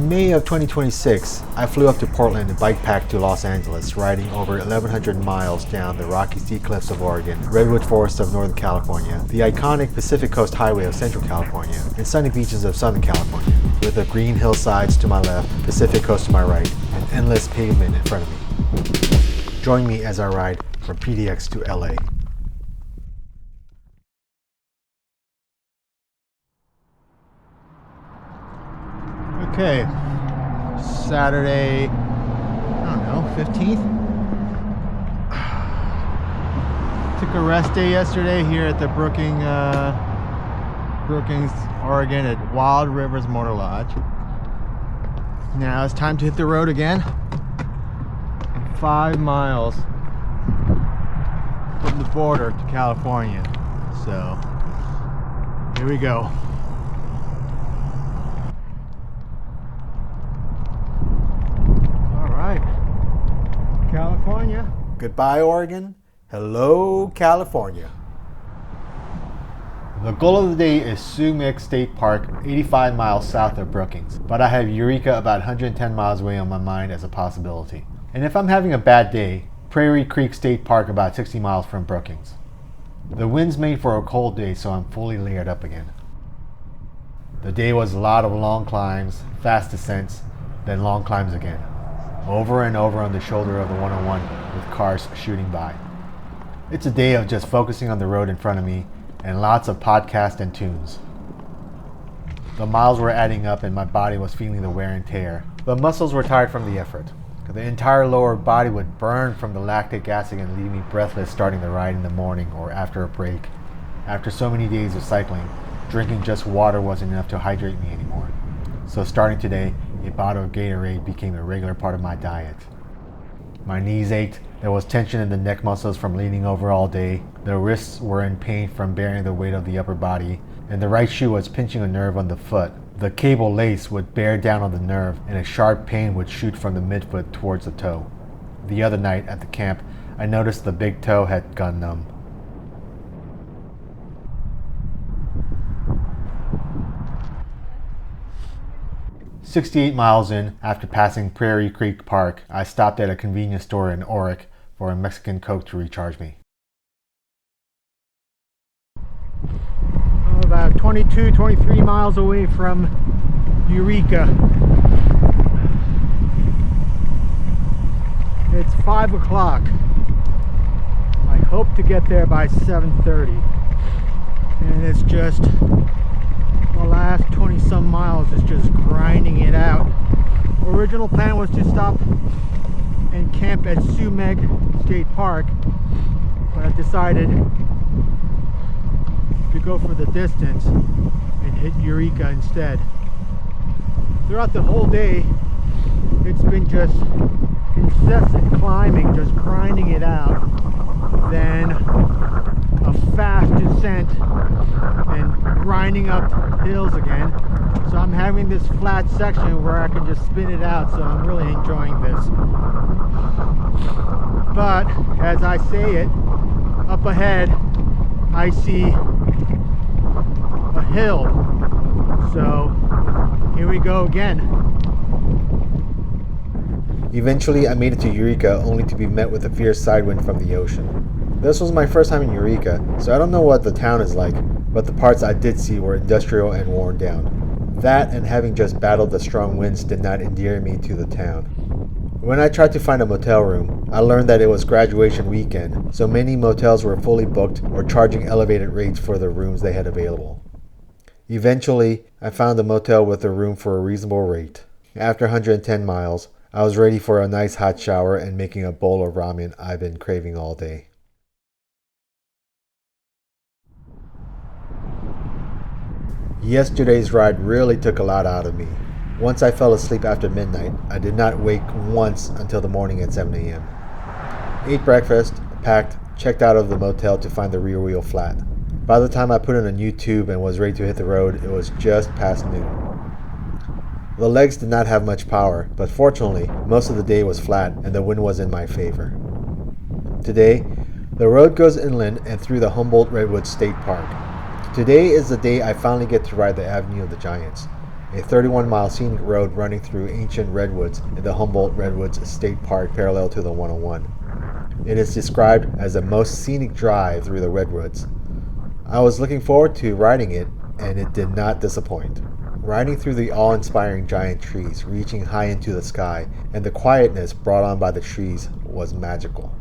In May of 2026, I flew up to Portland and bike-packed to Los Angeles, riding over 1,100 miles down the rocky sea cliffs of Oregon, redwood forests of Northern California, the iconic Pacific Coast Highway of Central California, and sunny beaches of Southern California, with the green hillsides to my left, Pacific Coast to my right, and endless pavement in front of me. Join me as I ride from PDX to LA. Okay, Saturday, I don't know, 15th? Took a rest day yesterday here at the Brookings, Oregon at Wild Rivers Motor Lodge. Now it's time to hit the road again. 5 miles from the border to California. So, here we go. California. Goodbye, Oregon. Hello, California. The goal of the day is Humboldt State Park, 85 miles south of Brookings, but I have Eureka about 110 miles away on my mind as a possibility. And if I'm having a bad day, Prairie Creek State Park about 60 miles from Brookings. The wind's made for a cold day, so I'm fully layered up again. The day was a lot of long climbs, fast descents, then long climbs again. Over and over on the shoulder of the 101 with cars shooting by. It's a day of just focusing on the road in front of me and lots of podcasts and tunes. The miles were adding up and my body was feeling the wear and tear. The muscles were tired from the effort. The entire lower body would burn from the lactic acid and leave me breathless starting the ride in the morning or after a break. After so many days of cycling, drinking just water wasn't enough to hydrate me anymore. So starting today, a bottle of Gatorade became a regular part of my diet. My knees ached, there was tension in the neck muscles from leaning over all day, the wrists were in pain from bearing the weight of the upper body, and the right shoe was pinching a nerve on the foot. The cable lace would bear down on the nerve, and a sharp pain would shoot from the midfoot towards the toe. The other night at the camp, I noticed the big toe had gone numb. "68 miles in, after passing Prairie Creek Park, I stopped at a convenience store in Ortlieb for a Mexican Coke to recharge me. About 23 miles away from Eureka. It's 5 o'clock. I hope to get there by 7:30. And it's just the last 20 some miles is just grinding it out. Original plan was to stop and camp at Humboldt State Park, but I decided to go for the distance and hit Eureka instead. Throughout the whole day, it's been just incessant climbing, just grinding it out, then a fast descent and grinding up hills again. So I'm having this flat section where I can just spin it out, so I'm really enjoying this. But as I say it, up ahead I see a hill. So here we go again. Eventually I made it to Eureka, only to be met with a fierce side wind from the ocean. This was my first time in Eureka, so I don't know what the town is like, but the parts I did see were industrial and worn down. That and having just battled the strong winds did not endear me to the town. When I tried to find a motel room, I learned that it was graduation weekend, so many motels were fully booked or charging elevated rates for the rooms they had available. Eventually, I found a motel with a room for a reasonable rate. After 110 miles, I was ready for a nice hot shower and making a bowl of ramen I've been craving all day. Yesterday's ride really took a lot out of me. Once I fell asleep after midnight, I did not wake once until the morning at 7 a.m. Ate breakfast, packed, checked out of the motel to find the rear wheel flat. By the time I put in a new tube and was ready to hit the road, it was just past noon. The legs did not have much power, but fortunately, most of the day was flat and the wind was in my favor. Today, the road goes inland and through the Humboldt Redwoods State Park. Today is the day I finally get to ride the Avenue of the Giants. a 31-mile scenic road running through ancient redwoods in the Humboldt Redwoods State Park parallel to the 101. It is described as the most scenic drive through the redwoods. I was looking forward to riding it, and it did not disappoint. Riding through the awe-inspiring giant trees reaching high into the sky and the quietness brought on by the trees was magical.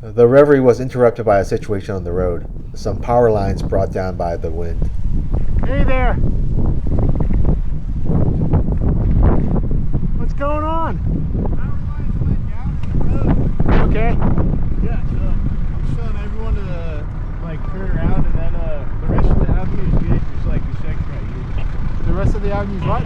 The reverie was interrupted by a situation on the road. Some power lines brought down by the wind. Hey there! What's going on? Power lines went down the road. Okay. Yeah, so I'm showing everyone to turn around, and then the rest of the avenue's good, just like the section right here. The rest of the avenue's what?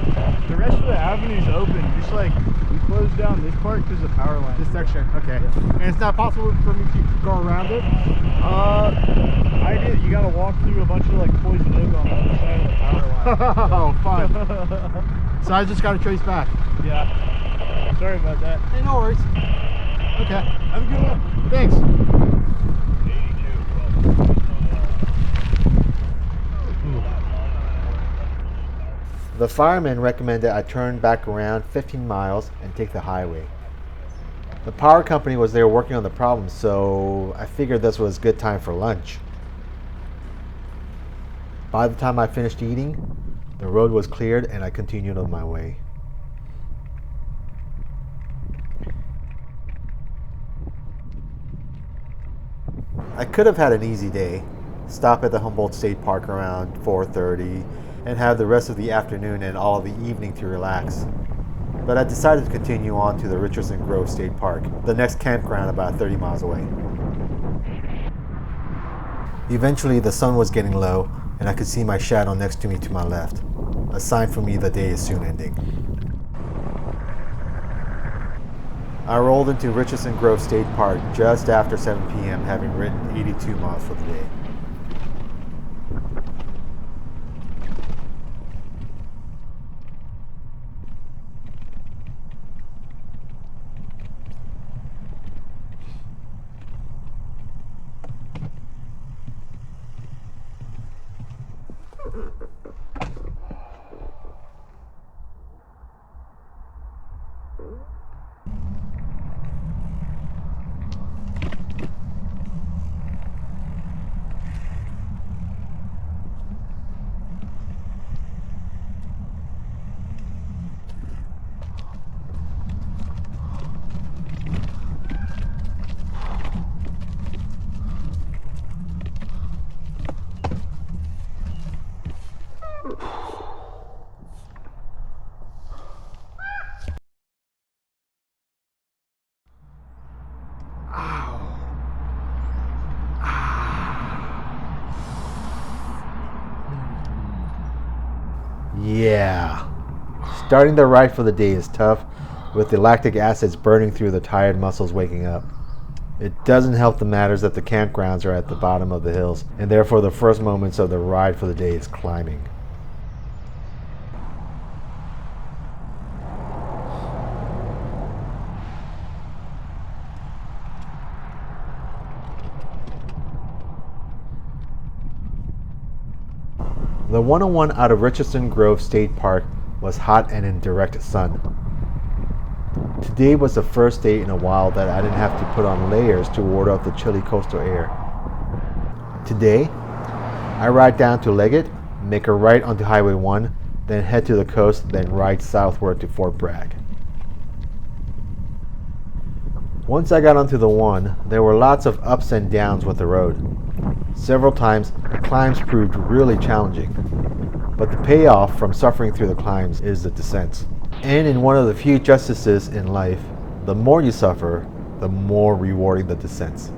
The rest of the avenue's open, just like we closed down this part because of the power line. This section, okay. Yeah. And it's not possible for me to go around it? I did. You gotta walk through a bunch of poison oak on the other side of the power line. Oh, fun. So I just gotta trace back? Yeah. Sorry about that. Hey, no worries. Okay. Have a good one. Thanks. 82. The fireman recommended I turn back around 15 miles and take the highway. The power company was there working on the problem, so I figured this was a good time for lunch. By the time I finished eating, the road was cleared and I continued on my way. I could have had an easy day, stop at the Humboldt State Park around 4:30, and have the rest of the afternoon and all of the evening to relax. But I decided to continue on to the Richardson Grove State Park, the next campground about 30 miles away. Eventually the sun was getting low and I could see my shadow next to me to my left, a sign for me the day is soon ending. I rolled into Richardson Grove State Park just after 7 p.m. having ridden 82 miles for the day. Yeah. Starting the ride for the day is tough, with the lactic acids burning through the tired muscles waking up. It doesn't help the matters that the campgrounds are at the bottom of the hills, and therefore the first moments of the ride for the day is climbing. The 101 out of Richardson Grove State Park was hot and in direct sun. Today was the first day in a while that I didn't have to put on layers to ward off the chilly coastal air. Today, I ride down to Leggett, make a right onto Highway 1, then head to the coast, then ride southward to Fort Bragg. Once I got onto the 1, there were lots of ups and downs with the road. Several times, the climbs proved really challenging, but the payoff from suffering through the climbs is the descents. And in one of the few justices in life, the more you suffer, the more rewarding the descents.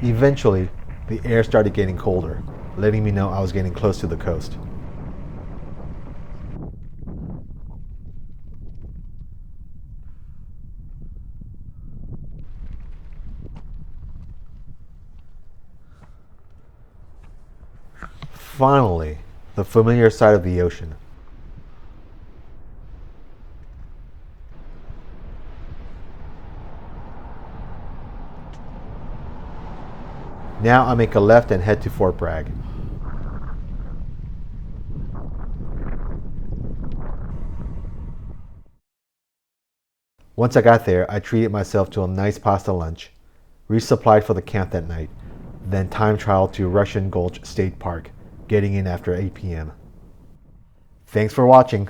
Eventually, the air started getting colder, letting me know I was getting close to the coast. Finally, the familiar side of the ocean. Now I make a left and head to Fort Bragg. Once I got there, I treated myself to a nice pasta lunch, resupplied for the camp that night, then time trial to Russian Gulch State Park, getting in after 8 p.m. Thanks for watching.